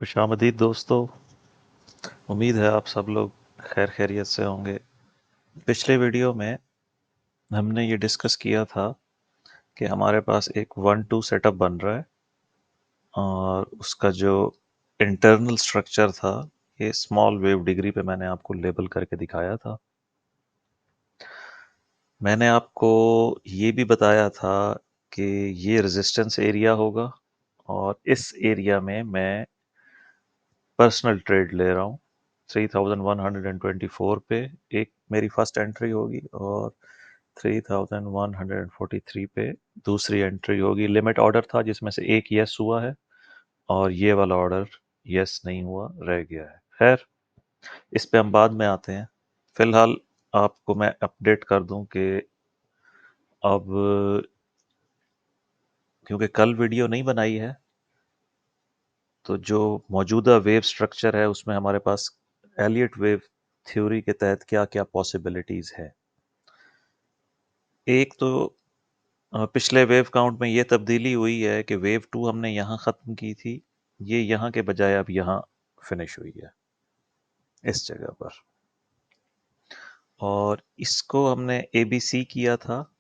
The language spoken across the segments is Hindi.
खुशामदीद दोस्तों। उम्मीद है आप सब लोग खैर खैरियत से होंगे। पिछले वीडियो में हमने ये डिस्कस किया था कि हमारे पास एक 1-2 सेटअप बन रहा है और उसका जो इंटरनल स्ट्रक्चर था ये स्मॉल वेव डिग्री पे मैंने आपको लेबल करके दिखाया था। मैंने आपको ये भी बताया था कि ये रेजिस्टेंस एरिया होगा और इस एरिया में मैं पर्सनल ट्रेड ले रहा हूँ। 3124 पे एक मेरी फर्स्ट एंट्री होगी और 3143 पे दूसरी एंट्री होगी। लिमिट ऑर्डर था जिसमें से एक यस हुआ है और ये वाला ऑर्डर यस नहीं हुआ, रह गया है। खैर, इस पे हम बाद में आते हैं। फिलहाल आपको मैं अपडेट कर दूं कि अब क्योंकि कल वीडियो नहीं बनाई है तो जो मौजूदा वेव स्ट्रक्चर है उसमें हमारे पास एलियट वेव थ्योरी के तहत क्या क्या पॉसिबिलिटीज है। एक तो पिछले वेव काउंट में ये तब्दीली हुई है कि वेव 2 हमने यहाँ ख़त्म की थी, ये यहाँ के बजाय अब यहाँ फिनिश हुई है इस जगह पर, और इसको हमने ABC किया था।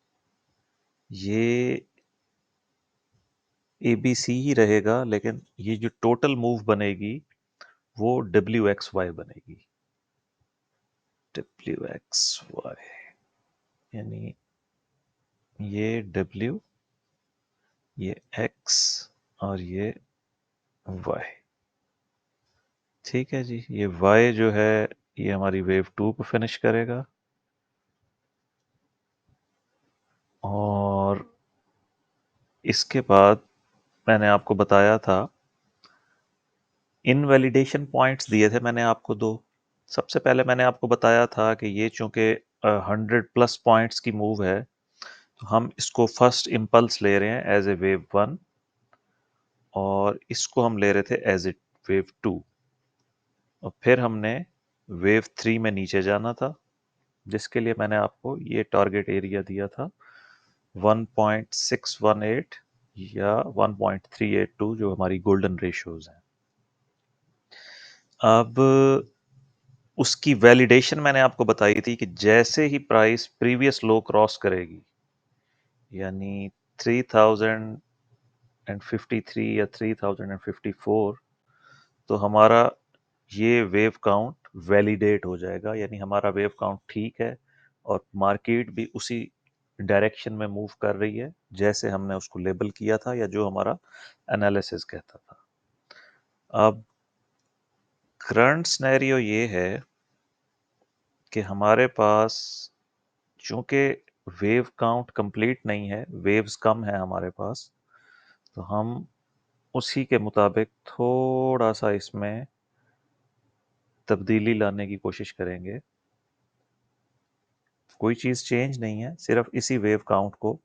ये ABC ही रहेगा लेकिन ये जो टोटल मूव बनेगी वो WXY बनेगी। WXY यानी ये W, ये X और ये Y। ठीक है जी, ये Y जो है ये हमारी वेव 2 को फिनिश करेगा और इसके बाद मैंने आपको बताया था इनवैलिडेशन पॉइंट्स दिए थे मैंने आपको दो। सबसे पहले मैंने आपको बताया था कि ये चूंकि 100+ पॉइंट्स की मूव है तो हम इसको फर्स्ट इम्पल्स ले रहे हैं एज ए वेव 1 और इसको हम ले रहे थे एज ए वेव 2 और फिर हमने वेव 3 में नीचे जाना था जिसके लिए मैंने आपको ये टारगेट एरिया दिया था 1.618 या 1.382 जो हमारी गोल्डन रेशियोज हैं। अब उसकी वैलिडेशन मैंने आपको बताई थी कि जैसे ही प्राइस प्रीवियस लो क्रॉस करेगी यानी 3053 या 3054 तो हमारा ये वेव काउंट वैलिडेट हो जाएगा, यानी हमारा वेव काउंट ठीक है और मार्केट भी उसी डायरेक्शन में मूव कर रही है जैसे हमने उसको लेबल किया था या जो हमारा एनालिसिस कहता था। अब करंट सिनेरियो ये है कि हमारे पास चूंकि वेव काउंट कंप्लीट नहीं है, वेव्स कम है हमारे पास, तो हम उसी के मुताबिक थोड़ा सा इसमें तब्दीली लाने की कोशिश करेंगे। कोई चीज़ चेंज नहीं है, सिर्फ इसी वेव काउंट को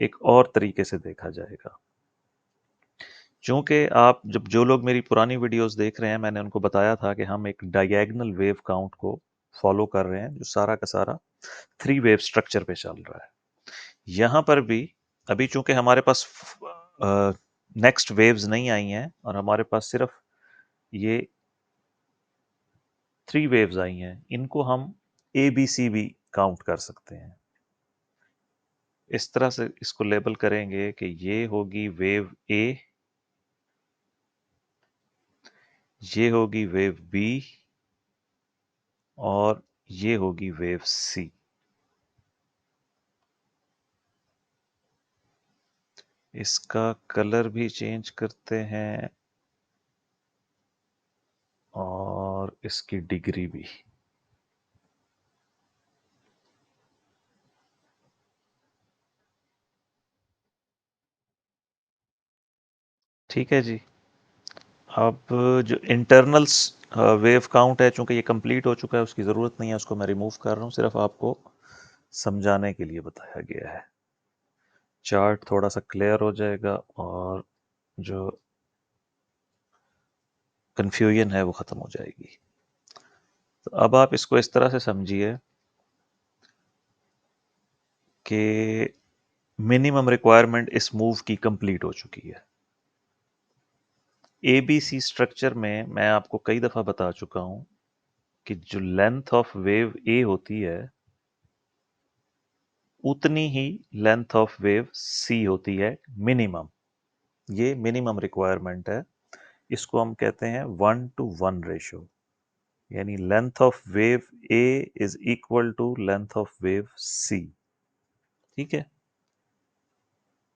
एक और तरीके से देखा जाएगा। चूंकि आप जब जो लोग मेरी पुरानी वीडियोस देख रहे हैं मैंने उनको बताया था कि हम एक डायगोनल वेव काउंट को फॉलो कर रहे हैं जो सारा का सारा 3 वेव स्ट्रक्चर पे चल रहा है। यहाँ पर भी अभी चूंकि हमारे पास नेक्स्ट वेव्स नहीं आई हैं और हमारे पास सिर्फ ये 3 वेव्स आई हैं, इनको हम ABC भी काउंट कर सकते हैं। इस तरह से इसको लेबल करेंगे कि ये होगी वेव A, ये होगी वेव B और ये होगी वेव C। इसका कलर भी चेंज करते हैं और इसकी डिग्री भी। ठीक है जी। अब जो इंटरनल्स वेव काउंट है चूंकि ये कंप्लीट हो चुका है उसकी ज़रूरत नहीं है, उसको मैं रिमूव कर रहा हूँ, सिर्फ आपको समझाने के लिए बताया गया है। चार्ट थोड़ा सा क्लियर हो जाएगा और जो कन्फ्यूजन है वो ख़त्म हो जाएगी। तो अब आप इसको इस तरह से समझिए कि मिनिमम रिक्वायरमेंट इस मूव की कंप्लीट हो चुकी है। एबीसी स्ट्रक्चर में मैं आपको कई दफ़ा बता चुका हूं कि जो लेंथ ऑफ वेव ए होती है उतनी ही लेंथ ऑफ वेव सी होती है मिनिमम। ये मिनिमम रिक्वायरमेंट है। इसको हम कहते हैं 1:1 रेशो, यानी length of wave A is equal to length of wave C. ठीक है,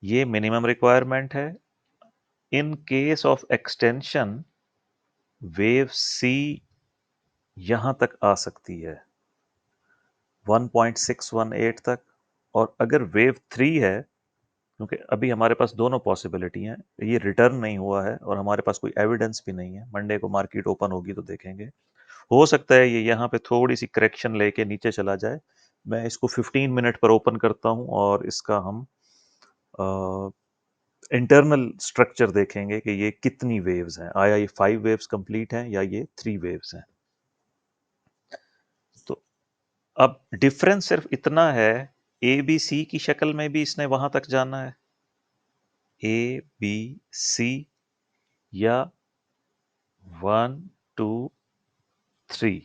ये मिनिमम रिक्वायरमेंट है। In case of extension wave C यहां तक आ सकती है 1.618 तक। और अगर वेव 3 है, क्योंकि अभी हमारे पास दोनों पॉसिबिलिटी हैं, ये रिटर्न नहीं हुआ है और हमारे पास कोई एविडेंस भी नहीं है, मंडे को मार्केट ओपन होगी तो देखेंगे, हो सकता है ये यहाँ पे थोड़ी सी करेक्शन लेके नीचे चला जाए। मैं इसको 15 मिनट पर ओपन करता हूँ और इसका हम इंटरनल स्ट्रक्चर देखेंगे कि ये कितनी वेव्स हैं, आया ये 5 वेव्स कंप्लीट हैं या ये 3 वेव्स हैं। तो अब डिफरेंस सिर्फ इतना है, ए बी सी की शक्ल में भी इसने वहां तक जाना है, ए बी सी, या 1 2 3।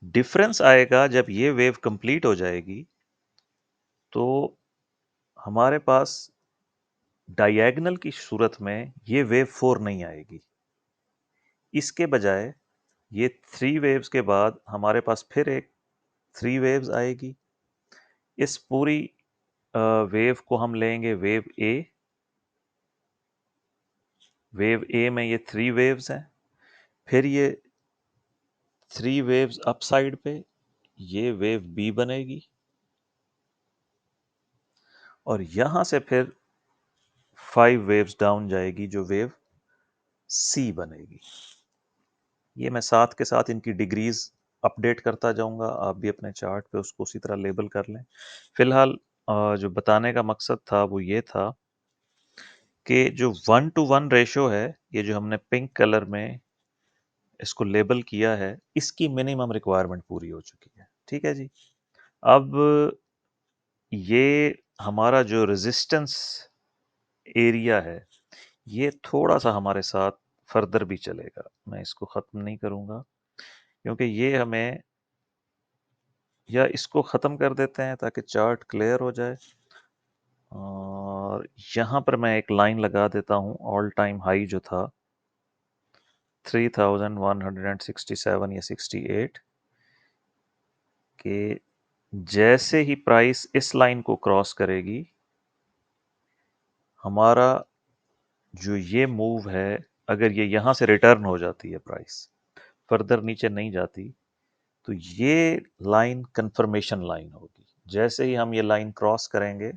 डिफरेंस आएगा जब ये वेव कंप्लीट हो जाएगी तो हमारे पास डायगोनल की सूरत में ये वेव 4 नहीं आएगी। इसके बजाय ये 3 वेव्स के बाद हमारे पास फिर एक 3 वेव्स आएगी। इस पूरी वेव को हम लेंगे वेव ए। वेव ए में ये 3 वेव्स हैं, फिर ये 3 वेव्स अप साइड पे, ये वेव बी बनेगी, और यहां से फिर 5 वेव्स डाउन जाएगी जो वेव सी बनेगी। ये मैं साथ के साथ इनकी डिग्रीज अपडेट करता जाऊंगा, आप भी अपने चार्ट पे उसको उसी तरह लेबल कर लें। फिलहाल जो बताने का मकसद था वो ये था कि जो 1:1 रेशो है, ये जो हमने पिंक कलर में इसको लेबल किया है, इसकी मिनिमम रिक्वायरमेंट पूरी हो चुकी है। ठीक है जी। अब ये हमारा जो रेजिस्टेंस एरिया है, ये थोड़ा सा हमारे साथ फर्दर भी चलेगा। मैं इसको ख़त्म नहीं करूँगा क्योंकि ये हमें, या इसको ख़त्म कर देते हैं ताकि चार्ट क्लियर हो जाए। और यहाँ पर मैं एक लाइन लगा देता हूँ, ऑल टाइम हाई जो था 3167 या 68 के, जैसे ही प्राइस इस लाइन को क्रॉस करेगी, हमारा जो ये मूव है, अगर ये यहाँ से रिटर्न हो जाती है, प्राइस फर्दर नीचे नहीं जाती, तो ये लाइन कंफर्मेशन लाइन होगी। जैसे ही हम ये लाइन क्रॉस करेंगे,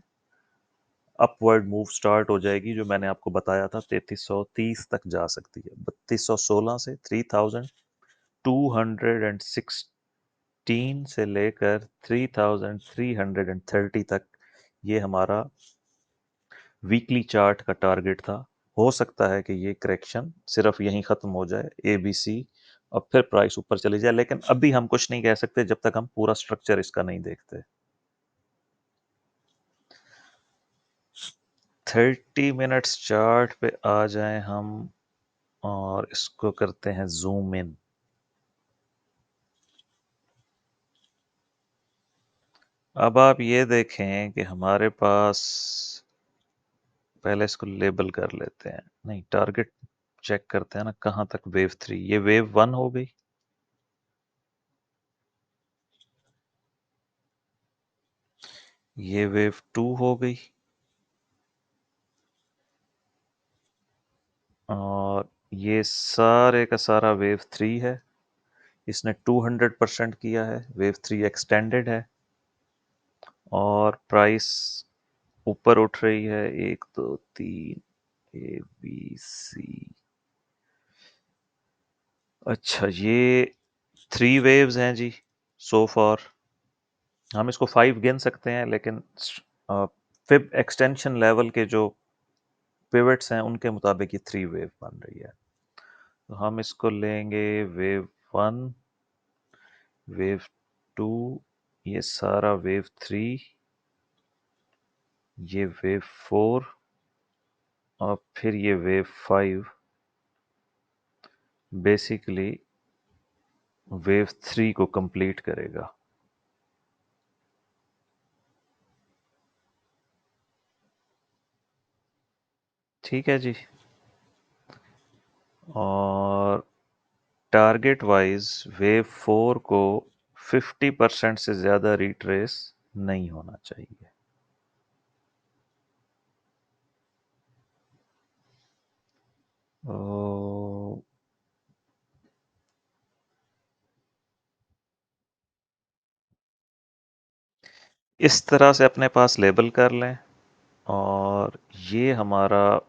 अपवर्ड मूव स्टार्ट हो जाएगी, जो मैंने आपको बताया था 3330 तक जा सकती है। 3216 से 3216 से लेकर 3330 तक ये हमारा वीकली चार्ट का टारगेट था। हो सकता है कि ये करेक्शन सिर्फ यहीं ख़त्म हो जाए, ए बी सी, और फिर प्राइस ऊपर चली जाए, लेकिन अभी हम कुछ नहीं कह सकते जब तक हम पूरा स्ट्रक्चर इसका नहीं देखते। 30 मिनट्स चार्ट पे आ जाएं हम, और इसको करते हैं जूम इन। अब आप ये देखें कि हमारे पास, पहले इसको लेबल कर लेते हैं, नहीं टारगेट चेक करते हैं ना, कहाँ तक वेव 3, ये वेव 1 हो गई, ये वेव 2 हो गई, और ये सारे का सारा वेव 3 है। इसने 200% किया है, वेव 3 एक्सटेंडेड है, और प्राइस ऊपर उठ रही है, 1 2 3, ए बी सी। अच्छा, ये 3 वेव्स हैं जी सो फॉर। हम इसको 5 गिन सकते हैं, लेकिन फिब एक्सटेंशन लेवल के जो पिवट्स हैं उनके मुताबिक ये 3 वेव बन रही है। तो हम इसको लेंगे वेव 1, वेव 2, ये सारा वेव 3, ये वेव 4, और फिर ये वेव 5, बेसिकली वेव 3 को कंप्लीट करेगा। ठीक है जी। और टारगेट वाइज वेव 4 को 50% से ज़्यादा रिट्रेस नहीं होना चाहिए। तो इस तरह से अपने पास लेबल कर लें, और ये हमारा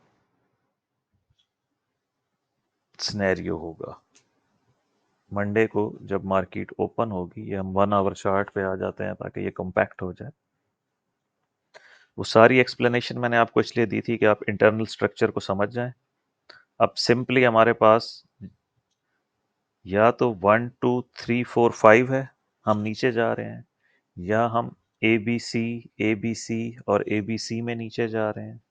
सिनेरियो होगा। मंडे को जब मार्केट ओपन होगी, ये हम 1 आवर चार्ट पे आ जाते हैं ताकि ये कॉम्पैक्ट हो जाए। वो सारी एक्सप्लेनेशन मैंने आपको इसलिए दी थी कि आप इंटरनल स्ट्रक्चर को समझ जाएं। अब सिंपली हमारे पास या तो 1 2 3 4 5 है, हम नीचे जा रहे हैं, या हम ए बी सी और ए बी सी में नीचे जा रहे हैं।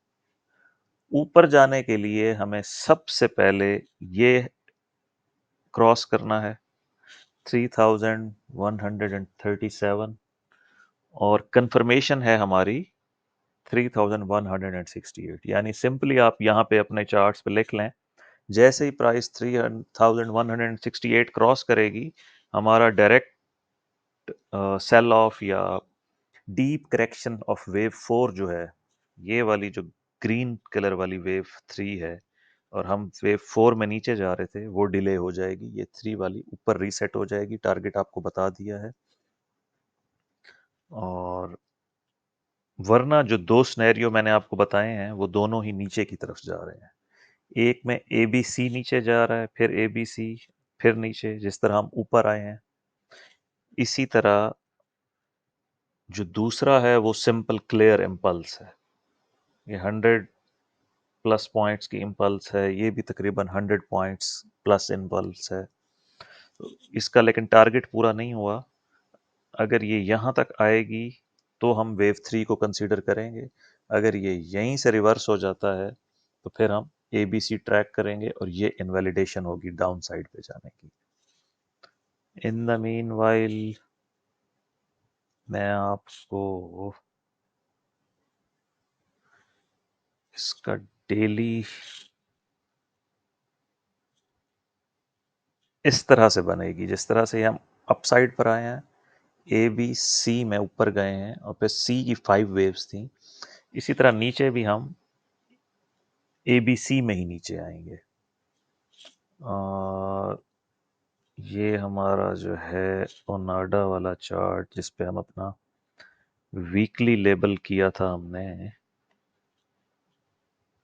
ऊपर जाने के लिए हमें सबसे पहले ये क्रॉस करना है 3137, और कंफर्मेशन है हमारी 3168। यानी सिंपली आप यहाँ पे अपने चार्ट्स पे लिख लें, जैसे ही प्राइस 3168 क्रॉस करेगी, हमारा डायरेक्ट सेल ऑफ या डीप करेक्शन ऑफ वेव 4 जो है, ये वाली जो ग्रीन कलर वाली वेव 3 है, और हम वेव 4 में नीचे जा रहे थे, वो डिले हो जाएगी। ये 3 वाली ऊपर रीसेट हो जाएगी। टारगेट आपको बता दिया है। और वरना जो दो सिनेरियो मैंने आपको बताए हैं, वो दोनों ही नीचे की तरफ जा रहे हैं। एक में ए बी सी नीचे जा रहा है, फिर ए बी सी, फिर नीचे, जिस तरह हम ऊपर आए हैं। इसी तरह जो दूसरा है वो सिंपल क्लियर इम्पल्स है। ये 100+ पॉइंट्स की इम्पल्स है, ये भी तकरीबन 100 पॉइंट्स प्लस इम्पल्स है। तो इसका लेकिन टारगेट पूरा नहीं हुआ। अगर ये यहाँ तक आएगी तो हम वेव 3 को कंसीडर करेंगे। अगर ये यहीं से रिवर्स हो जाता है तो फिर हम ए बी सी ट्रैक करेंगे, और ये इनवैलिडेशन होगी डाउन साइड पे जाने की। इन द मीन वाइल मैं आपको इसका डेली इस तरह से बनेगी, जिस तरह से हम अपसाइड पर आए हैं, ए बी सी में ऊपर गए हैं, और फिर सी की 5 वेव्स थी। इसी तरह नीचे भी हम ए बी सी में ही नीचे आएंगे। और ये हमारा जो है ओनाडा वाला चार्ट, जिस पे हम अपना वीकली लेबल किया था हमने,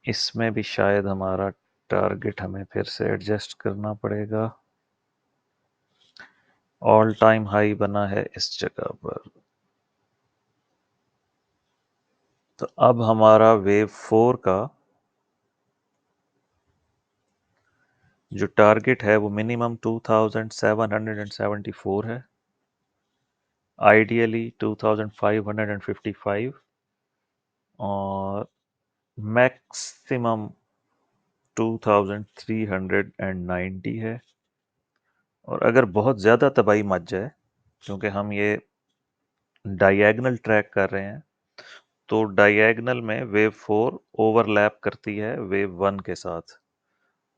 इसमें भी शायद हमारा टारगेट हमें फिर से एडजस्ट करना पड़ेगा। ऑल टाइम हाई बना है इस जगह पर। तो अब हमारा वेव 4 का जो टारगेट है वो मिनिमम 2774 है, आइडियली 2555, और मैक्सिमम 2390 है। और अगर बहुत ज़्यादा तबाही मच जाए, क्योंकि हम ये डायगोनल ट्रैक कर रहे हैं, तो डायगोनल में वेव 4 ओवरलैप करती है वेव 1 के साथ।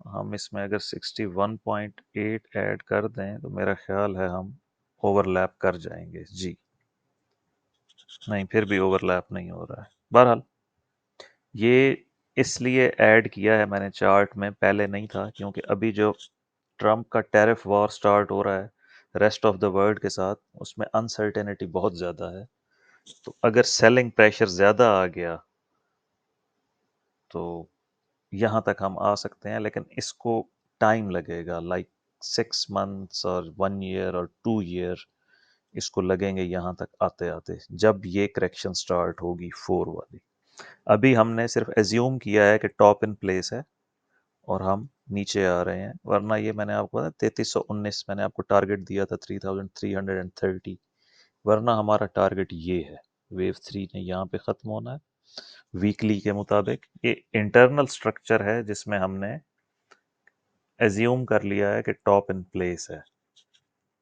हम इसमें अगर 61.8 ऐड कर दें तो मेरा ख्याल है हम ओवरलैप कर जाएंगे जी। नहीं, फिर भी ओवरलैप नहीं हो रहा है। बहरहाल ये इसलिए ऐड किया है मैंने चार्ट में, पहले नहीं था, क्योंकि अभी जो ट्रम्प का टैरिफ वॉर स्टार्ट हो रहा है रेस्ट ऑफ द वर्ल्ड के साथ, उसमें अनसर्टेनिटी बहुत ज़्यादा है। तो अगर सेलिंग प्रेशर ज़्यादा आ गया तो यहाँ तक हम आ सकते हैं, लेकिन इसको टाइम लगेगा, लाइक 6 मंथ्स और 1 ईयर और 2 ईयर इसको लगेंगे यहाँ तक आते आते, जब ये करेक्शन स्टार्ट होगी 4 वाली। अभी हमने सिर्फ एज्यूम किया है कि टॉप इन प्लेस है और हम नीचे आ रहे हैं, वरना ये मैंने आपको 3319 मैंने आपको टारगेट दिया था 3330, वरना हमारा टारगेट ये है। वेव 3 ने यहाँ पे ख़त्म होना है वीकली के मुताबिक। ये इंटरनल स्ट्रक्चर है जिसमें हमने एज्यूम कर लिया है कि टॉप इन प्लेस है।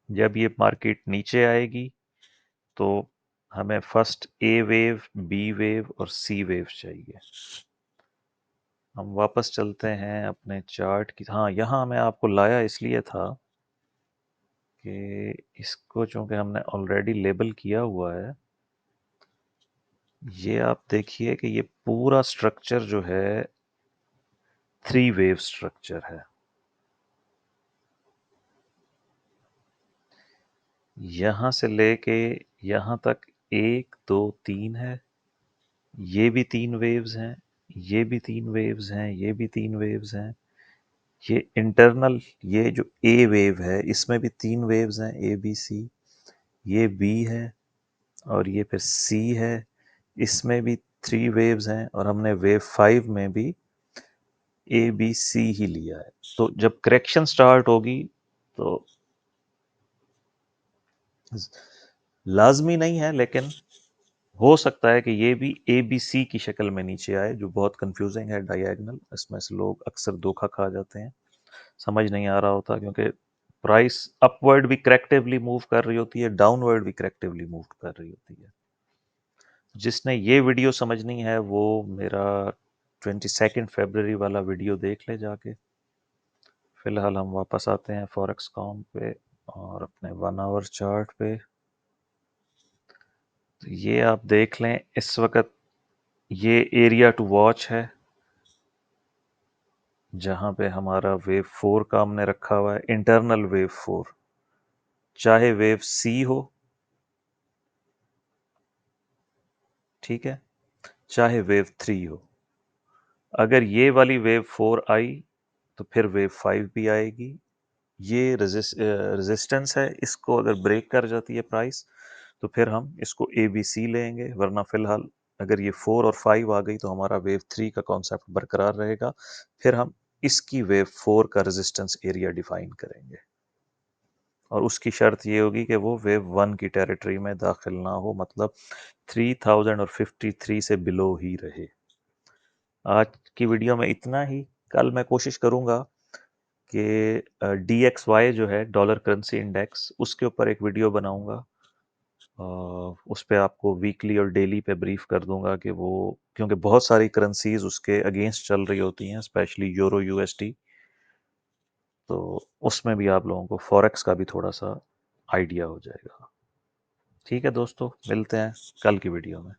जब ये मार्केट नीचे आएगी तो हमें first A wave, B wave और सी वेव चाहिए। हम वापस चलते हैं अपने चार्ट की। हाँ, यहाँ मैं आपको लाया इसलिए था कि इसको चूंकि हमने ऑलरेडी लेबल किया हुआ है, ये आप देखिए कि ये पूरा स्ट्रक्चर जो है 3 वेव स्ट्रक्चर है। यहां से लेके यहां तक 1 2 3 है, ये भी 3 वेव्स हैं, ये भी 3 वेव्स हैं, ये भी 3 वेव्स हैं। ये इंटरनल, ये जो ए वेव है इसमें भी 3 वेव्स हैं, ए बी सी। ये बी है और ये फिर सी है, इसमें भी 3 वेव्स हैं, और हमने वेव 5 में भी ए बी सी ही लिया है। तो जब करेक्शन स्टार्ट होगी तो लाजमी नहीं है, लेकिन हो सकता है कि ये भी ए बी सी की शक्ल में नीचे आए, जो बहुत कंफ्यूजिंग है डायगोनल। इसमें से लोग अक्सर धोखा खा जाते हैं, समझ नहीं आ रहा होता, क्योंकि प्राइस अपवर्ड भी करेक्टिवली मूव कर रही होती है, डाउनवर्ड भी करेक्टिवली मूव कर रही होती है। जिसने ये वीडियो समझनी है वो मेरा 22 फरवरी वाला वीडियो देख ले जाके। फिलहाल हम वापस आते हैं फॉरेक्स कॉम पे और अपने 1 आवर चार्ट पे। तो ये आप देख लें, इस वक्त ये एरिया टू वॉच है, जहां पे हमारा वेव 4 का हमने रखा हुआ है, इंटरनल वेव 4। चाहे वेव सी हो, ठीक है, चाहे वेव 3 हो। अगर ये वाली वेव 4 आई तो फिर वेव 5 भी आएगी। ये रेजिस्टेंस है, इसको अगर ब्रेक कर जाती है प्राइस तो फिर हम इसको ए बी सी लेंगे, वरना फिलहाल अगर ये 4 और 5 आ गई तो हमारा वेव 3 का कॉन्सेप्ट बरकरार रहेगा। फिर हम इसकी वेव 4 का रेजिस्टेंस एरिया डिफाइन करेंगे, और उसकी शर्त ये होगी कि वो वेव 1 की टेरिटरी में दाखिल ना हो, मतलब 3053 से बिलो ही रहे। आज की वीडियो में इतना ही। कल मैं कोशिश करूंगा कि DXY जो है, डॉलर करेंसी इंडेक्स, उसके ऊपर एक वीडियो बनाऊंगा। उस पे आपको वीकली और डेली पे ब्रीफ कर दूंगा कि वो, क्योंकि बहुत सारी करेंसीज उसके अगेंस्ट चल रही होती हैं, स्पेशली यूरो USD। तो उसमें भी आप लोगों को फॉरेक्स का भी थोड़ा सा आइडिया हो जाएगा। ठीक है दोस्तों, मिलते हैं कल की वीडियो में।